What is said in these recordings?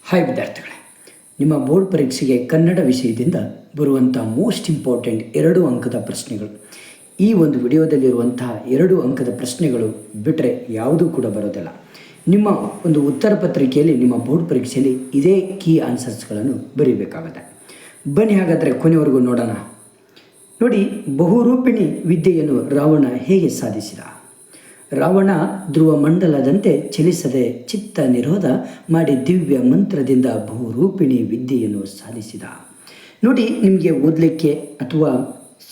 Hi ವಿದ್ಯಾರ್ಥಿಗಳೇ, ನಿಮ್ಮ board ಪರೀಕ್ಷೆಗೆ ಕನ್ನಡ ವಿಷಯದಿಂದ ಬರುವಂಥ ಮೋಸ್ಟ್ ಇಂಪಾರ್ಟೆಂಟ್ 2 ಅಂಕದ ಪ್ರಶ್ನೆಗಳು. ಈ ಒಂದು ವಿಡಿಯೋದಲ್ಲಿರುವಂತಹ 2 ಅಂಕದ ಪ್ರಶ್ನೆಗಳು ಬಿಟ್ಟರೆ ಯಾವುದೂ ಕೂಡ ಬರೋದಿಲ್ಲ. ನಿಮ್ಮ ಒಂದು ಉತ್ತರ ಪತ್ರಿಕೆಯಲ್ಲಿ ನಿಮ್ಮ ಬೋರ್ಡ್ ಪರೀಕ್ಷೆಯಲ್ಲಿ ಇದೇ ಕೀ ಆನ್ಸರ್ಸ್ಗಳನ್ನು ಬರೀಬೇಕಾಗುತ್ತೆ. ಬನ್ನಿ ಹಾಗಾದರೆ ಕೊನೆವರೆಗೂ ನೋಡೋಣ. ನೋಡಿ, ಬಹುರೂಪಿಣಿ ವಿದ್ಯೆಯನ್ನು ರಾವಣ ಹೇಗೆ ಸಾಧಿಸಿದ? ರಾವಣ ಧ್ರುವ ಮಂಡಲದಂತೆ ಚಲಿಸದೆ ಚಿತ್ತ ನಿರೋಧ ಮಾಡಿ ದಿವ್ಯ ಮಂತ್ರದಿಂದ ಬಹುರೂಪಿಣಿ ವಿದ್ಯೆಯನ್ನು ಸಾಧಿಸಿದ. ನೋಡಿ, ನಿಮಗೆ ಓದಲಿಕ್ಕೆ ಅಥವಾ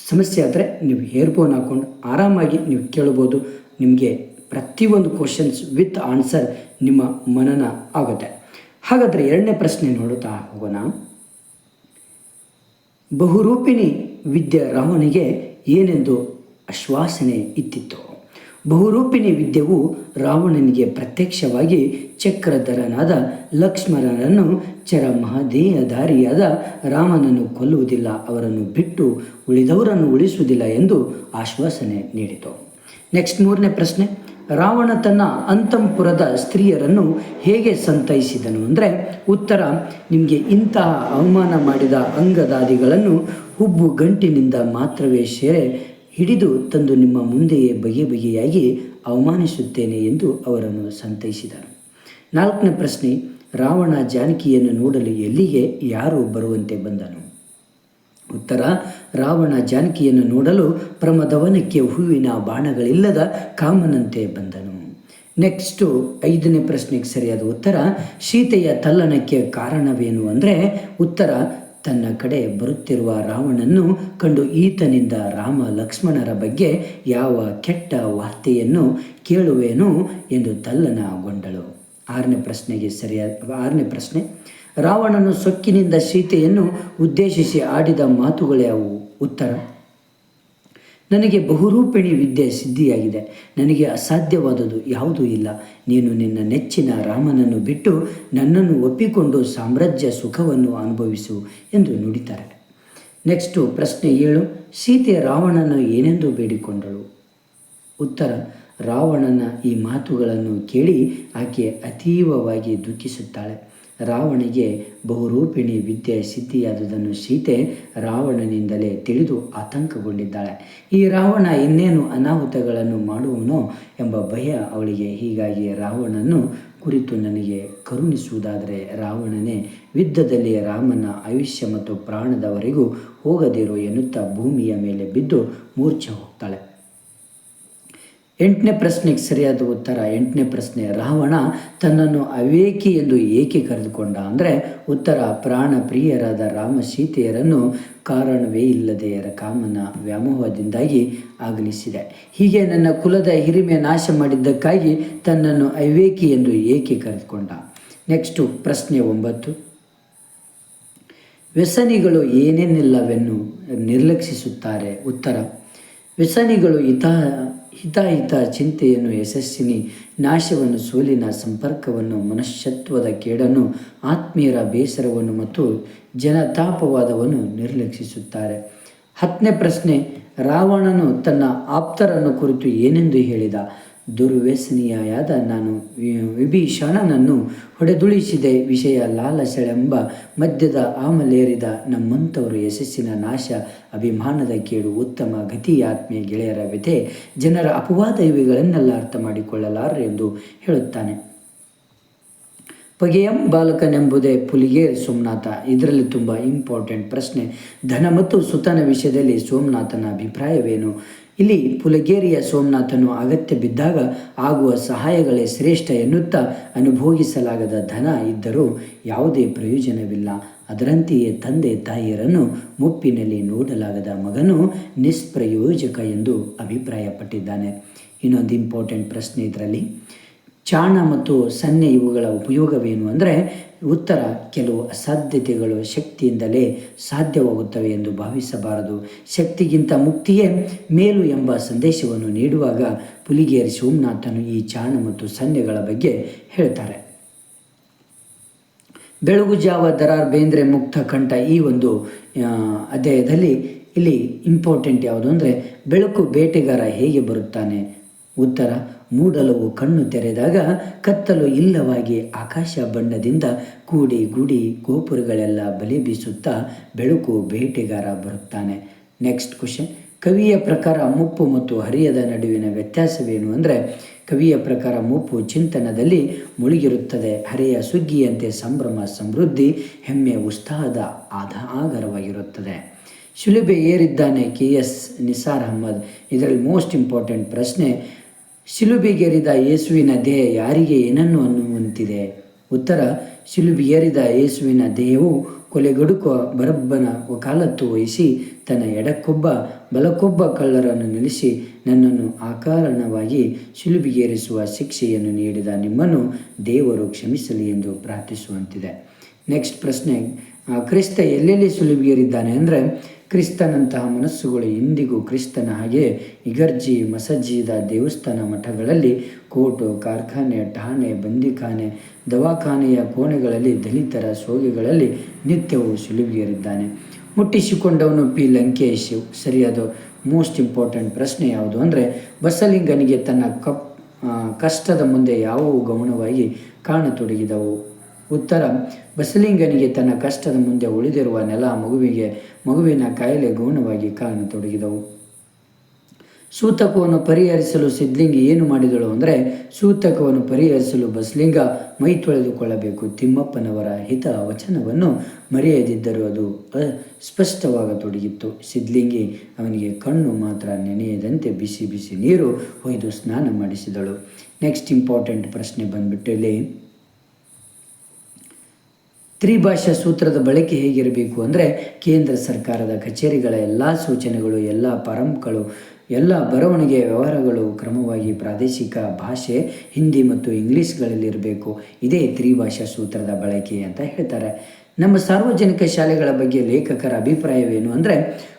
ಸಮಸ್ಯೆ ಆದರೆ ನೀವು ಇಯರ್ಫೋನ್ ಹಾಕ್ಕೊಂಡು ಆರಾಮಾಗಿ ನೀವು ಕೇಳ್ಬೋದು. ನಿಮಗೆ ಪ್ರತಿಯೊಂದು ಕ್ವಶನ್ಸ್ ವಿತ್ ಆನ್ಸರ್ ನಿಮ್ಮ ಮನನ ಆಗುತ್ತೆ. ಹಾಗಾದರೆ 2ನೇ ಪ್ರಶ್ನೆ ನೋಡುತ್ತಾ ಹೋಗೋಣ. ಬಹುರೂಪಿಣಿ ವಿದ್ಯೆ ರಾವಣಿಗೆ ಏನೆಂದು ಆಶ್ವಾಸನೆ ಇತ್ತಿತ್ತು? ಬಹುರೂಪಿಣಿ ವಿದ್ಯೆಯು ರಾವಣನಿಗೆ ಪ್ರತ್ಯಕ್ಷವಾಗಿ ಚಕ್ರಧರನಾದ ಲಕ್ಷ್ಮಣನನ್ನು ಮಹದೇಹಧಾರಿಯಾದ ರಾಮನನ್ನು ಕೊಲ್ಲುವುದಿಲ್ಲ, ಅವರನ್ನು ಬಿಟ್ಟು ಉಳಿದವರನ್ನು ಉಳಿಸುವುದಿಲ್ಲ ಎಂದು ಆಶ್ವಾಸನೆ ನೀಡಿತು. ನೆಕ್ಸ್ಟ್ 3ನೇ ಪ್ರಶ್ನೆ. ರಾವಣ ತನ್ನ ಅಂತಃಪುರದ ಸ್ತ್ರೀಯರನ್ನು ಹೇಗೆ ಸಂತೈಸಿದನು ಅಂದರೆ ಉತ್ತರ, ನಿಮಗೆ ಇಂತಹ ಅವಮಾನ ಮಾಡಿದ ಅಂಗದಾದಿಗಳನ್ನು ಹುಬ್ಬು ಗಂಟಿನಿಂದ ಮಾತ್ರವೇ ಸೇರೆ ಹಿಡಿದು ತಂದು ನಿಮ್ಮ ಮುಂದೆಯೇ ಬಗೆ ಬಗೆಯಾಗಿ ಅವಮಾನಿಸುತ್ತೇನೆ ಎಂದು ಅವರನ್ನು ಸಂತೈಸಿದನು. 4ನೇ ಪ್ರಶ್ನೆ. ರಾವಣ ಜಾನಕಿಯನ್ನು ನೋಡಲು ಎಲ್ಲಿಗೆ ಯಾರು ಬರುವಂತೆ ಬಂದನು? ಉತ್ತರ, ರಾವಣ ಜಾನಕಿಯನ್ನು ನೋಡಲು ಪ್ರಮದವನಕ್ಕೆ ಹೂವಿನ ಬಾಣಗಳಿಲ್ಲದ ಕಾಮನಂತೆ ಬಂದನು. ನೆಕ್ಸ್ಟು 5ನೇ ಪ್ರಶ್ನೆಗೆ ಸರಿಯಾದ ಉತ್ತರ, ಸೀತೆಯ ತಲ್ಲಣಕ್ಕೆ ಕಾರಣವೇನು ಅಂದರೆ ಉತ್ತರ, ತನ್ನ ಕಡೆ ಬರುತ್ತಿರುವ ರಾವಣನ್ನು ಕಂಡು ಈತನಿಂದ ರಾಮ ಲಕ್ಷ್ಮಣರ ಬಗ್ಗೆ ಯಾವ ಕೆಟ್ಟ ವಾರ್ತೆಯನ್ನು ಕೇಳುವೇನೋ ಎಂದು ತಲ್ಲಣಗೊಂಡಳು. 6ನೇ ಪ್ರಶ್ನೆ. ರಾವಣನು ಸೊಕ್ಕಿನಿಂದ ಸೀತೆಯನ್ನು ಉದ್ದೇಶಿಸಿ ಆಡಿದ ಮಾತುಗಳ್ಯಾವುವು? ಉತ್ತರ, ನನಗೆ ಬಹುರೂಪಿಣಿ ವಿದ್ಯೆ ಸಿದ್ಧಿಯಾಗಿದೆ, ನನಗೆ ಅಸಾಧ್ಯವಾದುದು ಯಾವುದೂ ಇಲ್ಲ. ನೀನು ನಿನ್ನ ನೆಚ್ಚಿನ ರಾಮನನ್ನು ಬಿಟ್ಟು ನನ್ನನ್ನು ಒಪ್ಪಿಕೊಂಡು ಸಾಮ್ರಾಜ್ಯ ಸುಖವನ್ನು ಅನುಭವಿಸು ಎಂದು ನುಡಿತಾರೆ. ನೆಕ್ಸ್ಟು ಪ್ರಶ್ನೆ 7. ಸೀತೆ ರಾವಣನ ಏನೆಂದು ಬೇಡಿಕೊಂಡಳು? ಉತ್ತರ, ರಾವಣನ ಈ ಮಾತುಗಳನ್ನು ಕೇಳಿ ಆಕೆ ಅತೀವವಾಗಿ ದುಃಖಿಸುತ್ತಾಳೆ. ರಾವಣಿಗೆ ಬಹುರೂಪಿಣಿ ವಿದ್ಯೆ ಸಿದ್ಧಿಯಾದುದನ್ನು ಸೀತೆ ರಾವಣನಿಂದಲೇ ತಿಳಿದು ಆತಂಕಗೊಂಡಿದ್ದಾಳೆ. ಈ ರಾವಣ ಇನ್ನೇನು ಅನಾಹುತಗಳನ್ನು ಮಾಡುವನೋ ಎಂಬ ಭಯ ಅವಳಿಗೆ. ಹೀಗಾಗಿ ರಾವಣನನ್ನು ಕುರಿತು ನನಗೆ ಕರುಣಿಸುವುದಾದರೆ ರಾವಣನೇ ಯುದ್ಧದಲ್ಲಿ ರಾಮನ ಆಯುಷ್ಯ ಮತ್ತು ಪ್ರಾಣದವರೆಗೂ ಹೋಗದಿರು ಎನ್ನುತ್ತಾ ಭೂಮಿಯ ಮೇಲೆ ಬಿದ್ದು ಮೂರ್ಛೆ ಹೋಗ್ತಾಳೆ. 8ನೇ ಪ್ರಶ್ನೆಗೆ ಸರಿಯಾದ ಉತ್ತರ. 8ನೇ ಪ್ರಶ್ನೆ. ರಾವಣ ತನ್ನನ್ನು ಅವಿವೇಕಿ ಎಂದು ಏಕೆ ಕರೆದುಕೊಂಡ ಅಂದರೆ ಉತ್ತರ, ಪ್ರಾಣ ಪ್ರಿಯರಾದ ರಾಮ ಸೀತೆಯರನ್ನು ಕಾರಣವೇ ಇಲ್ಲದೆ ಕಾಮನ ವ್ಯಾಮೋಹದಿಂದಾಗಿ ಆಗಲಿಸಿದೆ. ಹೀಗೆ ನನ್ನ ಕುಲದ ಹಿರಿಮೆ ನಾಶ ಮಾಡಿದ್ದಕ್ಕಾಗಿ ತನ್ನನ್ನು ಅವಿವೇಕಿ ಎಂದು ಏಕೆ ಕರೆದುಕೊಂಡ? ನೆಕ್ಸ್ಟು ಪ್ರಶ್ನೆ 9. ವ್ಯಸನಿಗಳು ಏನೇನಿಲ್ಲವೆನ್ನು ನಿರ್ಲಕ್ಷಿಸುತ್ತಾರೆ? ಉತ್ತರ, ವ್ಯಸನಿಗಳು ಹಿತಾಹಿತ ಚಿಂತೆಯನ್ನು, ಯಶಸ್ಸಿನ ನಾಶವನ್ನು, ಸೋಲಿನ ಸಂಪರ್ಕವನ್ನು, ಮನುಷ್ಯತ್ವದ ಕೇಡನ್ನು, ಆತ್ಮೀಯರ ಬೇಸರವನ್ನು ಮತ್ತು ಜನತಾಪವಾದವನ್ನು ನಿರ್ಲಕ್ಷಿಸುತ್ತಾರೆ. 10ನೇ ಪ್ರಶ್ನೆ. ರಾವಣನು ತನ್ನ ಆಪ್ತರನ್ನು ಕುರಿತು ಏನೆಂದು ಹೇಳಿದ? ದುರ್ವ್ಯಸನಿಯಾದ ನಾನು ವಿಭೀಷಣನನ್ನು ಹೊಡೆದುಳಿಸಿದೆ, ವಿಷಯ ಲಾಲಸೆಳೆಂಬ ಮದ್ಯದ ಆಮಲೇರಿದ ನಮ್ಮಂಥವರು ಯಶಸ್ಸಿನ ನಾಶ, ಅಭಿಮಾನದ ಕೇಡು, ಉತ್ತಮ ಗತಿ, ಆತ್ಮೀಯ ಗೆಳೆಯರ ವ್ಯಥೆ, ಜನರ ಅಪವಾದ ಇವುಗಳನ್ನೆಲ್ಲ ಅರ್ಥ ಮಾಡಿಕೊಳ್ಳಲಾರರು ಎಂದು ಹೇಳುತ್ತಾನೆ. ಪಗೆಯಂ ಬಾಲಕನೆಂಬುದೇ ಪುಲಿಗೇರಿ ಸೋಮನಾಥ. ಇದರಲ್ಲಿ ತುಂಬ ಇಂಪಾರ್ಟೆಂಟ್ ಪ್ರಶ್ನೆ. ಧನ ಮತ್ತು ಸುತನ ವಿಷಯದಲ್ಲಿ ಸೋಮನಾಥನ ಅಭಿಪ್ರಾಯವೇನು? ಇಲ್ಲಿ ಪುಲಗೇರಿಯ ಸೋಮನಾಥನು ಅಗತ್ಯ ಬಿದ್ದಾಗ ಆಗುವ ಸಹಾಯಗಳೇ ಶ್ರೇಷ್ಠ ಎನ್ನುತ್ತಾ ಅನುಭೋಗಿಸಲಾಗದ ಧನ ಇದ್ದರೂ ಯಾವುದೇ ಪ್ರಯೋಜನವಿಲ್ಲ. ಅದರಂತೆಯೇ ತಂದೆ ತಾಯಿಯರನ್ನು ಮುಪ್ಪಿನಲ್ಲಿ ನೋಡಲಾಗದ ಮಗನು ನಿಷ್ಪ್ರಯೋಜಕ ಎಂದು ಅಭಿಪ್ರಾಯಪಟ್ಟಿದ್ದಾನೆ. ಇನ್ನೊಂದು ಇಂಪಾರ್ಟೆಂಟ್ ಪ್ರಶ್ನೆ ಇದರಲ್ಲಿ, ಚಾಣ ಮತ್ತು ಸನ್ನೆ ಇವುಗಳ ಉಪಯೋಗವೇನು ಅಂದರೆ ಉತ್ತರ, ಕೆಲವು ಅಸಾಧ್ಯತೆಗಳು ಶಕ್ತಿಯಿಂದಲೇ ಸಾಧ್ಯವಾಗುತ್ತವೆ ಎಂದು ಭಾವಿಸಬಾರದು. ಶಕ್ತಿಗಿಂತ ಮುಕ್ತಿಯೇ ಮೇಲು ಎಂಬ ಸಂದೇಶವನ್ನು ನೀಡುವಾಗ ಪುಲಿಗೇರಿ ಸೋಮನಾಥನು ಈ ಚಾಣ ಮತ್ತು ಸನ್ನೆಗಳ ಬಗ್ಗೆ ಹೇಳ್ತಾರೆ. ಬೆಳಗುಜಾವ ದರಾರ್ ಬೇಂದ್ರೆ ಮುಕ್ತ ಕಂಠ ಈ ಒಂದು ಅಧ್ಯಾಯದಲ್ಲಿ ಇಲ್ಲಿ ಇಂಪಾರ್ಟೆಂಟ್ ಯಾವುದು ಅಂದರೆ ಬೆಳಕು ಬೇಟೆಗಾರ ಹೇಗೆ ಬರುತ್ತಾನೆ? ಉತ್ತರ, ಮೂಡಲವು ಕಣ್ಣು ತೆರೆದಾಗ ಕತ್ತಲು ಇಲ್ಲವಾಗಿ ಆಕಾಶ ಬಣ್ಣದಿಂದ ಕೂಡಿ ಗುಡಿ ಗೋಪುರಗಳೆಲ್ಲ ಬಲಿ ಬೀಸುತ್ತಾ ಬೆಳಕು ಬೇಟೆಗಾರ ಬರುತ್ತಾನೆ. ನೆಕ್ಸ್ಟ್ ಕ್ವಶನ್, ಕವಿಯ ಪ್ರಕಾರ ಮುಪ್ಪು ಮತ್ತು ಹರಿಯದ ನಡುವಿನ ವ್ಯತ್ಯಾಸವೇನು ಅಂದರೆ, ಕವಿಯ ಪ್ರಕಾರ ಮುಪ್ಪು ಚಿಂತನದಲ್ಲಿ ಮುಳುಗಿರುತ್ತದೆ, ಹರೆಯ ಸುಗ್ಗಿಯಂತೆ ಸಂಭ್ರಮ ಸಮೃದ್ಧಿ ಹೆಮ್ಮೆ ಉತ್ಸಾಹದ ಆಗರವಾಗಿರುತ್ತದೆ. ಶಿಲುಬೆ ಏರಿದ್ದಾನೆ KS ನಿಸಾರ್ ಅಹಮದ್. ಇದರಲ್ಲಿ ಮೋಸ್ಟ್ ಇಂಪಾರ್ಟೆಂಟ್ ಪ್ರಶ್ನೆ, ಶಿಲುಬೆಗೇರಿದ ಯೇಸುವಿನ ದೇಹ ಯಾರಿಗೆ ಏನನ್ನು ಅನ್ನುವಂತಿದೆ? ಉತ್ತರ, ಶಿಲುಬೆಗೇರಿದ ಯೇಸುವಿನ ದೇಹವು ಕೊಲೆಗಡುಕುವ ಬರಬ್ಬನ ವಕಾಲತ್ತು ವಹಿಸಿ ತನ್ನ ಎಡಕ್ಕೊಬ್ಬ ಬಲಕ್ಕೊಬ್ಬ ಕಳ್ಳರನ್ನು ನಿಲ್ಲಿಸಿ ನನ್ನನ್ನು ಅಕಾರಣವಾಗಿ ಶಿಲುಬೆಗೇರಿಸುವ ಶಿಕ್ಷೆಯನ್ನು ನೀಡಿದ ನಿಮ್ಮನ್ನು ದೇವರು ಕ್ಷಮಿಸಲಿ ಎಂದು ಪ್ರಾರ್ಥಿಸುವಂತಿದೆ. ನೆಕ್ಸ್ಟ್ ಪ್ರಶ್ನೆ, ಕ್ರಿಸ್ತ ಎಲ್ಲೆಲ್ಲಿ ಶಿಲುಬೆಗೇರಿದ್ದಾನೆ ಅಂದರೆ, ಕ್ರಿಸ್ತನಂತಹ ಮನಸ್ಸುಗಳು ಇಂದಿಗೂ ಕ್ರಿಸ್ತನ ಹಾಗೆ ಇಗರ್ಜಿ ಮಸಜ್ಜಿದ ದೇವಸ್ಥಾನ ಮಠಗಳಲ್ಲಿ ಕೋಟು ಕಾರ್ಖಾನೆ ಠಾಣೆ ಬಂದಿಖಾನೆ ದವಾಖಾನೆಯ ಕೋಣೆಗಳಲ್ಲಿ ದಲಿತರ ಸೋಗೆಗಳಲ್ಲಿ ನಿತ್ಯವೂ ಶಿಲುಬೆಗೇರಿದ್ದಾನೆ. ಮುಟ್ಟಿಸಿಕೊಂಡವನು P. ಲಂಕೇಶ್. ಸರಿಯಾದ ಮೋಸ್ಟ್ ಇಂಪಾರ್ಟೆಂಟ್ ಪ್ರಶ್ನೆ ಯಾವುದು ಅಂದರೆ, ಬಸಲಿಂಗನಿಗೆ ತನ್ನ ಕಷ್ಟದ ಮುಂದೆ ಯಾವುವು ಗೌಣವಾಗಿ ಕಾಣತೊಡಗಿದವು? ಉತ್ತರ, ಬಸಲಿಂಗನಿಗೆ ತನ್ನ ಕಷ್ಟದ ಮುಂದೆ ಉಳಿದಿರುವ ನೆಲ ಮಗುವಿನ ಕಾಯಿಲೆ ಗೌಣವಾಗಿ ಕಾಣತೊಡಗಿದವು. ಸೂತಕವನ್ನು ಪರಿಹರಿಸಲು ಸಿದ್ಧಲಿಂಗಿ ಏನು ಮಾಡಿದಳು ಅಂದರೆ, ಸೂತಕವನ್ನು ಪರಿಹರಿಸಲು ಬಸಲಿಂಗ ಮೈ ತೊಳೆದುಕೊಳ್ಳಬೇಕು. ತಿಮ್ಮಪ್ಪನವರ ಹಿತ ವಚನವನ್ನು ಮರೆಯದಿದ್ದರೂ ಅದು ಸ್ಪಷ್ಟವಾಗತೊಡಗಿತ್ತು. ಸಿದ್ಧಲಿಂಗಿ ಅವನಿಗೆ ಕಣ್ಣು ಮಾತ್ರ ನೆನೆಯದಂತೆ ಬಿಸಿ ಬಿಸಿ ನೀರು ಹೊಯ್ದು ಸ್ನಾನ ಮಾಡಿಸಿದಳು. ನೆಕ್ಸ್ಟ್ ಇಂಪಾರ್ಟೆಂಟ್ ಪ್ರಶ್ನೆ ಬಂದ್ಬಿಟ್ಟು ಇಲ್ಲಿ, ತ್ರಿಭಾಷಾ ಸೂತ್ರದ ಬಳಕೆ ಹೇಗಿರಬೇಕು ಅಂದರೆ, ಕೇಂದ್ರ ಸರ್ಕಾರದ ಕಚೇರಿಗಳ ಎಲ್ಲ ಸೂಚನೆಗಳು, ಎಲ್ಲ ಫಾರಂಗಳು, ಎಲ್ಲ ಬರವಣಿಗೆ ವ್ಯವಹಾರಗಳು ಕ್ರಮವಾಗಿ ಪ್ರಾದೇಶಿಕ ಭಾಷೆ ಹಿಂದಿ ಮತ್ತು ಇಂಗ್ಲೀಷ್ಗಳಲ್ಲಿರಬೇಕು. ಇದೇ ತ್ರಿಭಾಷಾ ಸೂತ್ರದ ಬಳಕೆ ಅಂತ ಹೇಳ್ತಾರೆ. ನಮ್ಮ ಸಾರ್ವಜನಿಕ ಶಾಲೆಗಳ ಬಗ್ಗೆ ಲೇಖಕರ ಅಭಿಪ್ರಾಯವೇನು ಅಂದರೆ,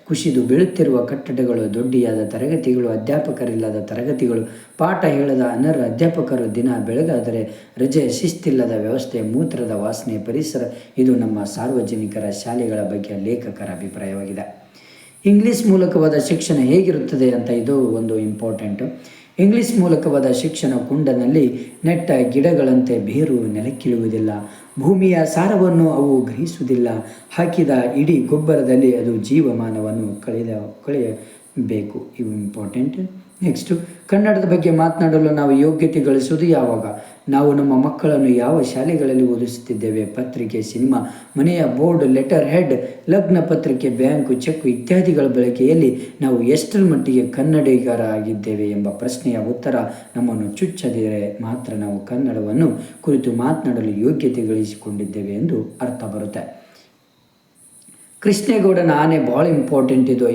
ಕುಸಿದು ಬೀಳುತ್ತಿರುವ ಕಟ್ಟಡಗಳು, ದೊಡ್ಡಿಯಾದ ತರಗತಿಗಳು, ಅಧ್ಯಾಪಕರಿಲ್ಲದ ತರಗತಿಗಳು, ಪಾಠ ಹೇಳದ ಅನರ್ಹ ಅಧ್ಯಾಪಕರು, ದಿನ ಬೆಳಗಾದರೆ ರಜೆ, ಶಿಸ್ತಿಲ್ಲದ ವ್ಯವಸ್ಥೆ, ಮೂತ್ರದ ವಾಸನೆ, ಪರಿಸರ, ಇದು ನಮ್ಮ ಸಾರ್ವಜನಿಕರ ಶಾಲೆಗಳ ಬಗ್ಗೆ ಲೇಖಕರ ಅಭಿಪ್ರಾಯವಾಗಿದೆ. ಇಂಗ್ಲೀಷ್ ಮೂಲಕವಾದ ಶಿಕ್ಷಣ ಹೇಗಿರುತ್ತದೆ ಅಂತ ಇದು ಒಂದು ಇಂಪಾರ್ಟೆಂಟು. ಇಂಗ್ಲೀಷ್ ಮೂಲಕವಾದ ಶಿಕ್ಷಣ ಕುಂಡನಲ್ಲಿ ನೆಟ್ಟ ಗಿಡಗಳಂತೆ ಬೇರು ನೆಲಕ್ಕಿಳುವುದಿಲ್ಲ, ಭೂಮಿಯ ಸಾರವನ್ನು ಅವು ಗ್ರಹಿಸುವುದಿಲ್ಲ, ಹಾಕಿದ ಇಡೀ ಗೊಬ್ಬರದಲ್ಲಿ ಅದು ಜೀವಮಾನವನ್ನು ಕಳೆಯಬೇಕು. ಇವು ಇಂಪಾರ್ಟೆಂಟ್. ನೆಕ್ಸ್ಟು, ಕನ್ನಡದ ಬಗ್ಗೆ ಮಾತನಾಡಲು ನಾವು ಯೋಗ್ಯತೆ ಗಳಿಸುವುದು ಯಾವಾಗ? ನಾವು ನಮ್ಮ ಮಕ್ಕಳನ್ನು ಯಾವ ಶಾಲೆಗಳಲ್ಲಿ ಓದಿಸುತ್ತಿದ್ದೇವೆ? ಪತ್ರಿಕೆ, ಸಿನಿಮಾ, ಮನೆಯ ಬೋರ್ಡ್, ಲೆಟರ್ ಹೆಡ್, ಲಗ್ನ ಪತ್ರಿಕೆ, ಬ್ಯಾಂಕು, ಚೆಕ್ ಇತ್ಯಾದಿಗಳ ಬಳಕೆಯಲ್ಲಿ ನಾವು ಎಷ್ಟರ ಮಟ್ಟಿಗೆ ಕನ್ನಡಿಗರಾಗಿದ್ದೇವೆ ಎಂಬ ಪ್ರಶ್ನೆಯ ಉತ್ತರ ನಮ್ಮನ್ನು ಚುಚ್ಚದಿರೆ ಮಾತ್ರ ನಾವು ಕನ್ನಡವನ್ನು ಕುರಿತು ಮಾತನಾಡಲು ಯೋಗ್ಯತೆ ಗಳಿಸಿಕೊಂಡಿದ್ದೇವೆ ಎಂದು ಅರ್ಥ ಬರುತ್ತೆ. ಕೃಷ್ಣೇಗೌಡನ ಆನೆ ಭಾಳ ಇಂಪಾರ್ಟೆಂಟ್ ಇದು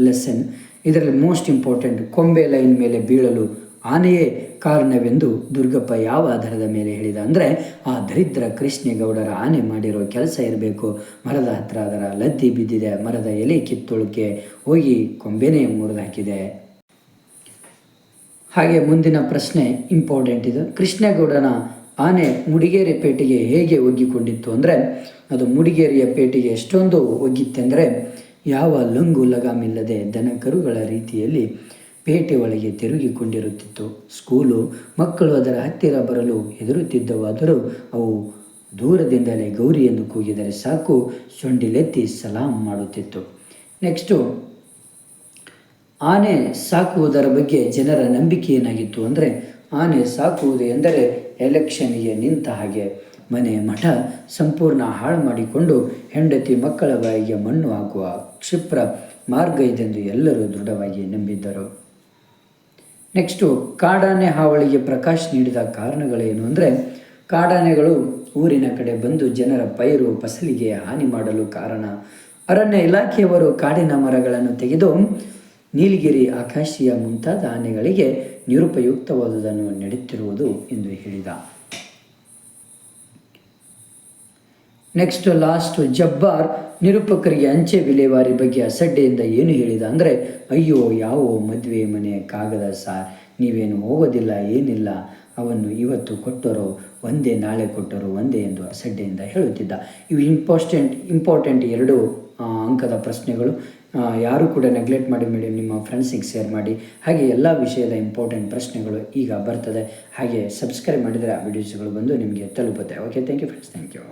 ಲೆಸನ್. ಇದರಲ್ಲಿ ಮೋಸ್ಟ್ ಇಂಪಾರ್ಟೆಂಟ್, ಕೊಂಬೆ ಲೈನ್ ಮೇಲೆ ಬೀಳಲು ಆನೆಯೇ ಕಾರಣವೆಂದು ದುರ್ಗಪ್ಪ ಯಾವ ಆಧಾರದ ಮೇಲೆ ಹೇಳಿದ ಅಂದರೆ, ಆ ದರಿದ್ರ ಕೃಷ್ಣೇಗೌಡರ ಆನೆ ಮಾಡಿರೋ ಕೆಲಸ ಇರಬೇಕು. ಮರದ ಹತ್ರ ಅದರ ಲದ್ದಿ ಬಿದ್ದಿದೆ, ಮರದ ಎಲೆ ಕಿತ್ತೊಳಕ್ಕೆ ಹೋಗಿ ಕೊಂಬೆನೇ ಮುರಿದು ಹಾಕಿದೆ. ಹಾಗೆ ಮುಂದಿನ ಪ್ರಶ್ನೆ ಇಂಪಾರ್ಟೆಂಟ್ ಇದು, ಕೃಷ್ಣೇಗೌಡನ ಆನೆ ಮುಡಿಗೇರಿ ಪೇಟೆಗೆ ಹೇಗೆ ಒಗ್ಗಿಕೊಂಡಿತ್ತು ಅಂದರೆ, ಅದು ಮುಡಿಗೇರಿಯ ಪೇಟೆಗೆ ಎಷ್ಟೊಂದು ಒಗ್ಗಿತ್ತೆಂದರೆ, ಯಾವ ಲಂಗು ಲಗಾಮಿಲ್ಲದೆ ದನಕರುಗಳ ರೀತಿಯಲ್ಲಿ ಪೇಟೆ ಒಳಗೆ ತಿರುಗಿಕೊಂಡಿರುತ್ತಿತ್ತು. ಸ್ಕೂಲು ಮಕ್ಕಳು ಅದರ ಹತ್ತಿರ ಬರಲು ಹೆದರುತ್ತಿದ್ದವಾದರೂ ಅವು ದೂರದಿಂದಲೇ ಗೌರಿ ಎಂದು ಕೂಗಿದರೆ ಸಾಕು, ಸೊಂಡಿಲೆತ್ತಿ ಸಲಾಂ ಮಾಡುತ್ತಿತ್ತು. ನೆಕ್ಸ್ಟು, ಆನೆ ಸಾಕುವುದರ ಬಗ್ಗೆ ಜನರ ನಂಬಿಕೆ ಏನಾಗಿತ್ತು ಅಂದರೆ, ಆನೆ ಸಾಕುವುದು ಎಂದರೆ ಎಲೆಕ್ಷನ್ಗೆ ನಿಂತ ಹಾಗೆ, ಮನೆ ಮಠ ಸಂಪೂರ್ಣ ಹಾಳು ಮಾಡಿಕೊಂಡು ಹೆಂಡತಿ ಮಕ್ಕಳ ಬಾಯಿಗೆ ಮಣ್ಣು ಹಾಕುವ ಕ್ಷಿಪ್ರ ಮಾರ್ಗ ಇದೆಂದು ಎಲ್ಲರೂ ದೃಢವಾಗಿ ನಂಬಿದ್ದರು. ನೆಕ್ಸ್ಟು, ಕಾಡಾನೆ ಹಾವಳಿಗೆ ಪ್ರಕಾಶ್ ನೀಡಿದ ಕಾರಣಗಳೇನು ಅಂದರೆ, ಕಾಡಾನೆಗಳು ಊರಿನ ಕಡೆ ಬಂದು ಜನರ ಪೈರು ಫಸಲಿಗೆ ಹಾನಿ ಮಾಡಲು ಕಾರಣ. ಅರಣ್ಯ ಇಲಾಖೆಯವರು ಕಾಡಿನ ಮರಗಳನ್ನು ತೆಗೆದು ನೀಲಗಿರಿ, ಆಕಾಶೀಯ ಮುಂತಾದ ಆನೆಗಳಿಗೆ ನಿರುಪಯುಕ್ತವಾದುದನ್ನು ನಡೆಯುತ್ತಿರುವುದು ಎಂದು ಹೇಳಿದ. ನೆಕ್ಸ್ಟ್ ಲಾಸ್ಟ್, ಜಬ್ಬಾರ್ ನಿರೂಪಕರಿಗೆ ಅಂಚೆ ವಿಲೇವಾರಿ ಬಗ್ಗೆ ಅಸಡ್ಡೆಯಿಂದ ಏನು ಹೇಳಿದ ಅಂದರೆ, ಅಯ್ಯೋ ಯಾವ ಮದುವೆ ಮನೆ ಕಾಗದ ನೀವೇನು ಹೋಗೋದಿಲ್ಲ, ಏನಿಲ್ಲ, ಅವನ್ನು ಇವತ್ತು ಕೊಟ್ಟರೋ ಒಂದೇ, ನಾಳೆ ಕೊಟ್ಟರೋ ಒಂದೇ ಎಂದು ಅಸಡ್ಡೆಯಿಂದ ಹೇಳುತ್ತಿದ್ದ. ಇವು ಇಂಪಾರ್ಟೆಂಟ್ 2 ಅಂಕದ ಪ್ರಶ್ನೆಗಳು. ಯಾರು ಕೂಡ ನೆಗ್ಲೆಕ್ಟ್ ಮಾಡಿ ಮೇಡಮ್, ನಿಮ್ಮ ಫ್ರೆಂಡ್ಸಿಗೆ ಶೇರ್ ಮಾಡಿ. ಹಾಗೆ ಎಲ್ಲ ವಿಷಯದ ಇಂಪಾರ್ಟೆಂಟ್ ಪ್ರಶ್ನೆಗಳು ಈಗ ಬರ್ತದೆ. ಹಾಗೆ ಸಬ್ಸ್ಕ್ರೈಬ್ ಮಾಡಿದರೆ ಆ ವಿಡಿಯೋಸ್ಗಳು ಬಂದು ನಿಮಗೆ ತಲುಪುತ್ತೆ. Okay, thank you friends, thank you.